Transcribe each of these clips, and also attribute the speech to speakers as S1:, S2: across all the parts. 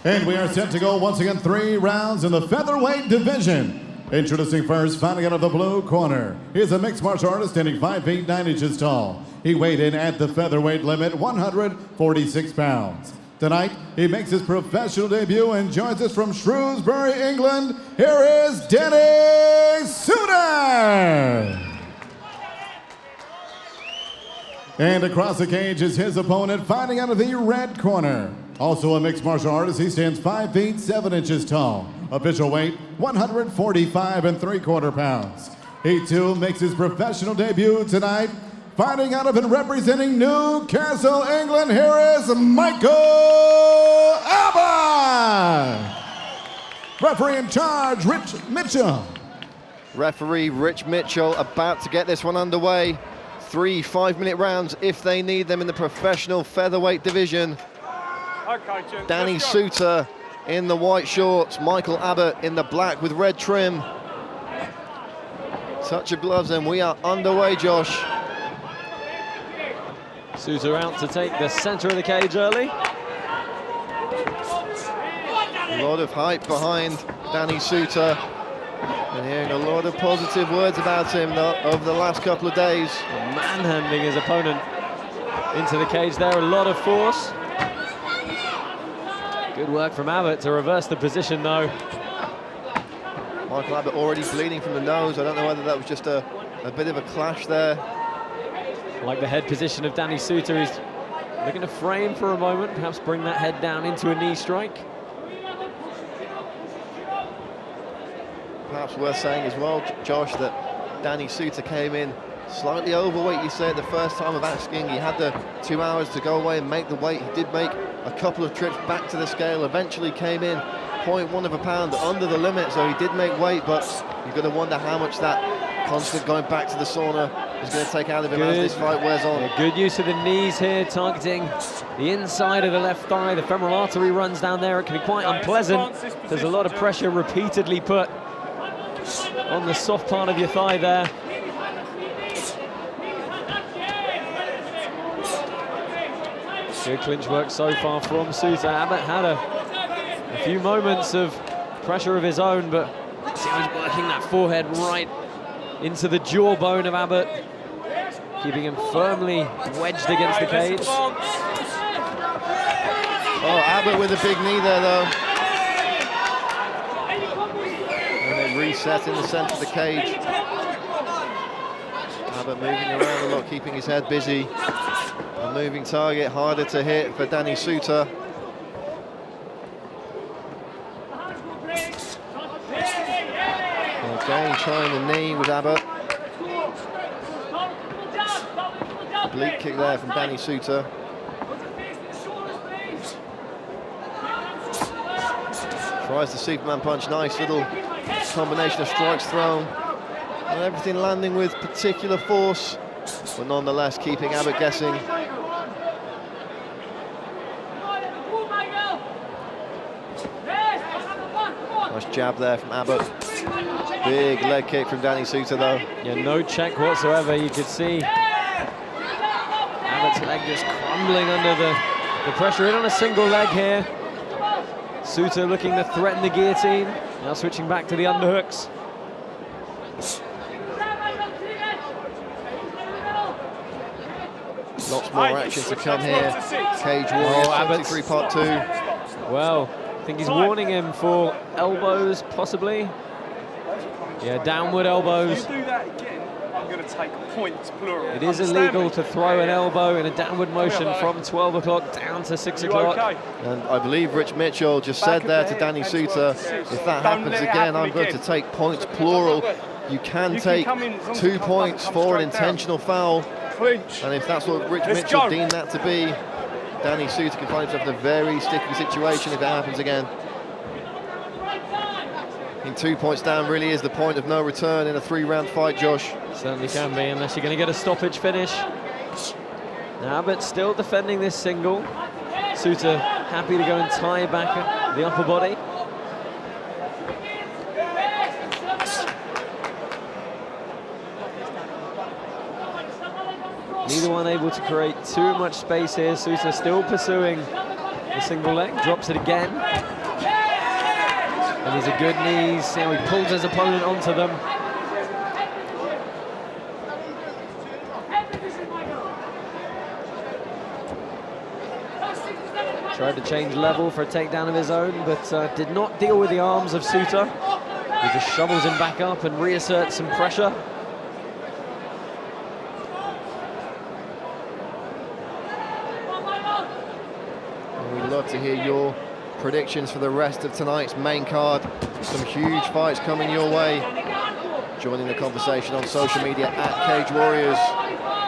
S1: And we are set to go once again 3 rounds in the featherweight division. Introducing first, fighting out of the blue corner. He's a mixed martial artist standing 5 feet 9 inches tall. He weighed in at the featherweight limit, 146 pounds. Tonight, he makes his professional debut and joins us from Shrewsbury, England. Here is Danny Suter! And across the cage is his opponent, fighting out of the red corner. Also a mixed martial artist, he stands 5 feet 7 inches tall. Official weight, 145 3/4 pounds. He too makes his professional debut tonight. Fighting out of and representing Newcastle, England, here is Michael Abbott! Referee in charge, Rich Mitchell.
S2: Referee Rich Mitchell about to get this one underway. 3 5-minute rounds if they need them in the professional featherweight division.
S3: Okay, Jim,
S2: Danny Suter in the white shorts, Michael Abbott in the black with red trim. Touch of gloves and we are underway, Josh.
S4: Suter out to take the center of the cage early.
S2: A lot of hype behind Danny Suter. And hearing a lot of positive words about him over the last couple of days.
S4: Manhandling his opponent into the cage there, a lot of force. Good work from Abbott to reverse the position though.
S2: Michael Abbott already bleeding from the nose. I don't know whether that was just a bit of a clash there.
S4: Like the head position of Danny Suter, he's looking to frame for a moment, perhaps bring that head down into a knee strike.
S2: Perhaps worth saying as well, Josh, that Danny Suter came in slightly overweight, you say, the first time of asking. He had the 2 hours to go away and make the weight. He did make a couple of trips back to the scale, eventually came in 0.1 of a pound under the limit, so he did make weight, but you've got to wonder how much that constant going back to the sauna is going to take out of him as this fight wears on.
S4: Yeah, good use of the knees here, targeting the inside of the left thigh. The femoral artery runs down there. It can be quite unpleasant. There's a lot of pressure repeatedly put on the soft part of your thigh there. Good clinch work so far from Suter. Abbott had a few moments of pressure of his own, but see how he's working that forehead right into the jawbone of Abbott, keeping him firmly wedged against the cage.
S2: Oh, Abbott with a big knee there, though. Reset in the centre of the cage. Abbott moving around a lot, keeping his head busy. A moving target, harder to hit for Danny Suter. Again, trying the knee with Abbott. Oblique kick there from Danny Suter. Tries the Superman punch, nice little combination of strikes thrown, and everything landing with particular force, but nonetheless keeping Abbott guessing. Nice jab there from Abbott. Big leg kick from Danny Suter though.
S4: Yeah, no check whatsoever. You could see Abbott's leg just crumbling under the pressure. In on a single leg here. Suter looking to threaten the guillotine. Now switching back to the underhooks.
S2: Lots more action to come here. Cage Warriors,
S4: Abbott
S2: 73 part 2.
S4: Well, I think he's warning him for elbows, possibly. Yeah, downward elbows.
S3: If you do that again, I'm going to take points, plural.
S4: It is illegal to throw an elbow in a downward motion from 12 o'clock down to 6 o'clock.
S3: Okay?
S2: And I believe Rich Mitchell just said there to Danny Suter, if that happens again, I'm going to take points, plural. You can take 2 points for an intentional foul. And if that's what Rich Mitchell deemed that to be, Danny Suter can find himself in a very sticky situation if that happens again. I think 2 points down really is the point of no return in a 3-round fight, Josh.
S4: Certainly can be, unless you're going to get a stoppage finish. Now Abbott still defending this single. Suter happy to go and tie back the upper body. Neither one able to create too much space here. Suter still pursuing the single leg, drops it again. And these are good knees. See how he pulls his opponent onto them. Tried to change level for a takedown of his own, but did not deal with the arms of Suter. He just shovels him back up and reasserts some pressure.
S2: We'd love to hear your predictions for the rest of tonight's main card. Some huge fights coming your way. Joining the conversation on social media at Cage Warriors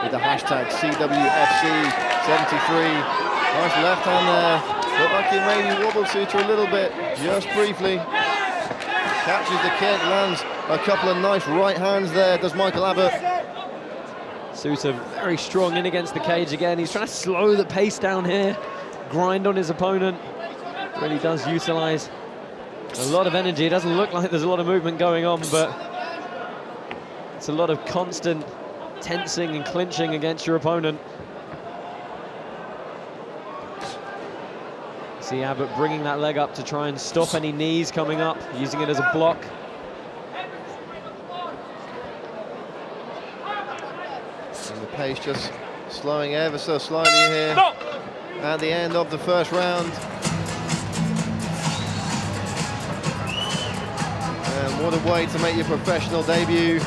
S2: with the hashtag CWFC73. Nice left hand there. Looked like he maybe wobbled Suter a little bit, just briefly. Catches the kick, lands a couple of nice right hands there, does Michael Abbott.
S4: Suter very strong in against the cage again. He's trying to slow the pace down here, grind on his opponent. Really does utilize a lot of energy. It doesn't look like there's a lot of movement going on, but it's a lot of constant tensing and clinching against your opponent. See Abbott bringing that leg up to try and stop any knees coming up, using it as a block.
S2: And the pace just slowing ever so slightly here at the end of the first round. And what a way to make your professional debut.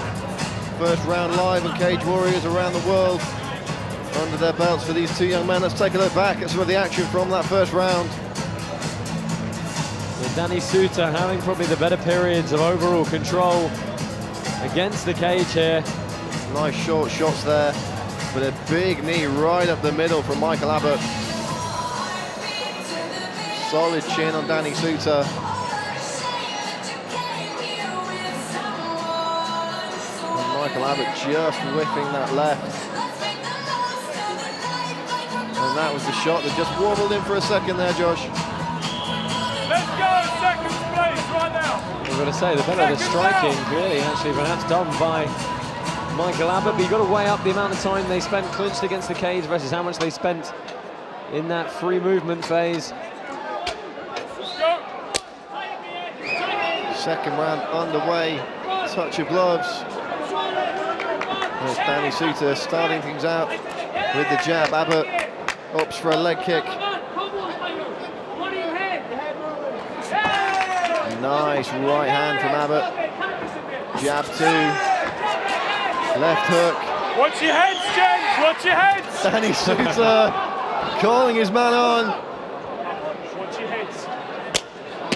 S2: First round live on Cage Warriors around the world under their belts for these two young men. Let's take a look back at some of the action from that first round.
S4: Danny Suter having probably the better periods of overall control against the cage here.
S2: Nice short shots there, but a big knee right up the middle from Michael Abbott. Solid chin on Danny Suter. And Michael Abbott just whiffing that left. And that was the shot that just wobbled in for a second there, Josh.
S3: Let's go, seconds, please, right now.
S4: I've got to say, the better the striking, really, actually, perhaps done by Michael Abbott, but you've got to weigh up the amount of time they spent clinched against the cage versus how much they spent in that free movement phase.
S3: Let's go.
S2: Second round underway, touch of gloves. There's Danny Suter starting things out with the jab. Abbott opts for a leg kick. Nice right hand from Abbott. Jab two. Left hook.
S3: Watch your heads, James, watch your heads.
S2: Danny Suter calling his man on.
S3: Watch your heads.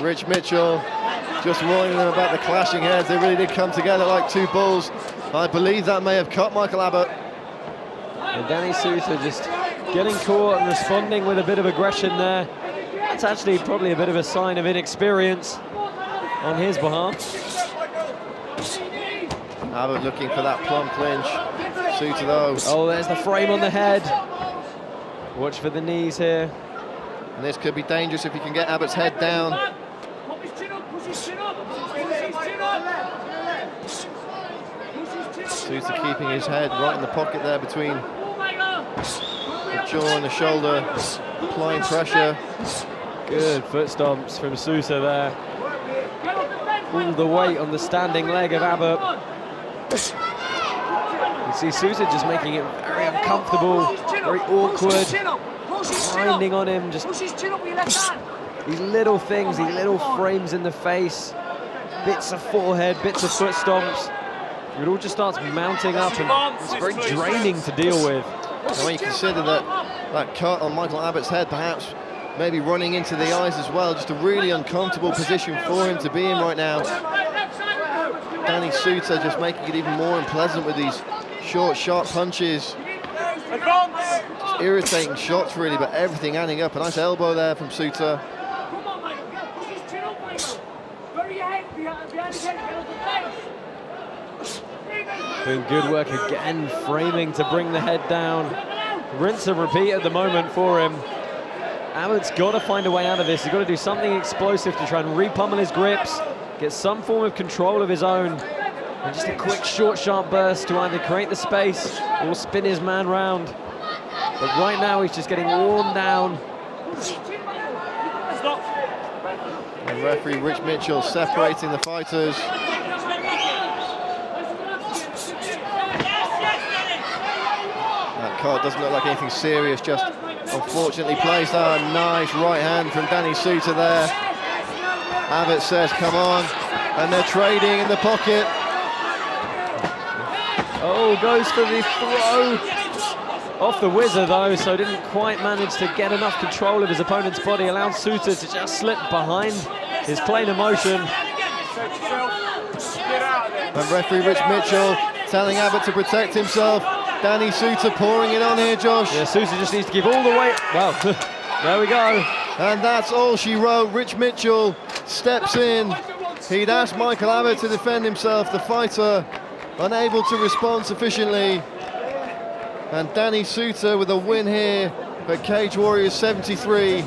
S2: Rich Mitchell just warning them about the clashing heads. They really did come together like two bulls. I believe that may have cut Michael Abbott.
S4: And Danny Suter just getting caught and responding with a bit of aggression there. That's actually probably a bit of a sign of inexperience on his behalf.
S2: Abbott looking for that plumb clinch. Suter though.
S4: Oh, there's the frame on the head. Watch for the knees here.
S2: And this could be dangerous if he can get Abbott's head down. Suter keeping his head right in the pocket there between the jaw and the shoulder, applying pressure.
S4: Good foot stomps from Suter there. All the weight on the standing leg of Abbott. You see Suter just making it very uncomfortable, very awkward, grinding on him, just these little things, these little frames in the face, bits of forehead, bits of foot stomps. It all just starts mounting up and it's very draining to deal with.
S2: And when you consider that cut on Michael Abbott's head, perhaps maybe running into the eyes as well, just a really uncomfortable position for him to be in right now. Danny Suter just making it even more unpleasant with these short, sharp punches.
S3: Advance.
S2: Just irritating shots really, but everything adding up. A nice elbow there from Suter.
S4: Doing good work again, framing to bring the head down. Rinse and repeat at the moment for him. Abbott's got to find a way out of this. He's got to do something explosive to try and repummel his grips, get some form of control of his own, and just a quick, short, sharp burst to either create the space or spin his man round. But right now, he's just getting worn down.
S2: And referee Rich Mitchell separating the fighters. That card doesn't look like anything serious, just unfortunately placed. Nice right hand from Danny Suter there. Abbott says, come on. And they're trading in the pocket.
S4: Oh, goes for the throw. Off the whizzer though, so didn't quite manage to get enough control of his opponent's body, allowed Suter to just slip behind his plane of motion.
S2: And referee Rich Mitchell telling Abbott to protect himself. Danny Suter pouring it on here, Josh.
S4: Yeah, Suter just needs to give all the weight. Well, there we go.
S2: And that's all she wrote. Rich Mitchell steps in. He'd asked Michael Abbott to defend himself. The fighter unable to respond sufficiently. And Danny Suter with a win here at Cage Warriors 73.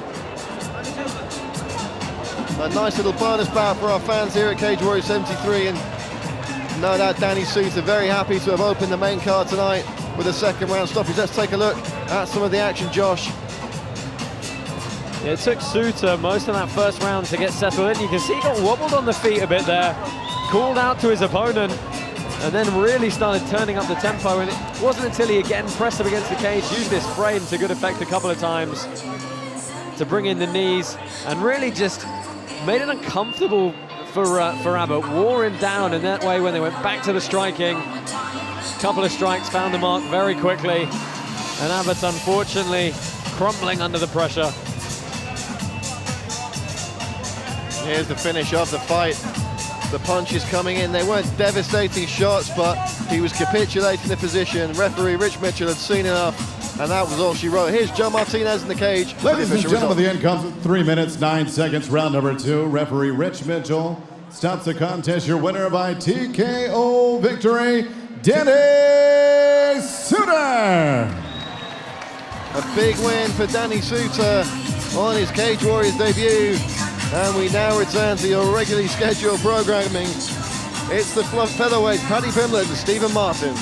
S2: A nice little bonus bout for our fans here at Cage Warriors 73. And no doubt Danny Suter very happy to have opened the main card tonight with a second round stoppage. Let's take a look at some of the action, Josh.
S4: Yeah, it took Suter most of that first round to get settled in. You can see he got wobbled on the feet a bit there, called out to his opponent, and then really started turning up the tempo. And it wasn't until he again pressed up against the cage, used this frame to good effect a couple of times to bring in the knees, and really just made it uncomfortable for Abbott, wore him down, and that way when they went back to the striking, a couple of strikes found the mark very quickly, and Abbott unfortunately crumbling under the pressure.
S2: Here's the finish of the fight. The punches coming in, they weren't devastating shots, but he was capitulating the position. Referee Rich Mitchell had seen enough, and that was all she wrote. Here's Joe Martinez in the cage.
S1: Ladies and gentlemen, the end comes at 3 minutes, 9 seconds, round number 2. Referee Rich Mitchell stops the contest. Your winner by TKO victory, Danny Suter.
S2: A big win for Danny Suter on his Cage Warriors debut. And we now return to your regularly scheduled programming. It's the featherweight, Paddy Pimblett and Stephen Martin.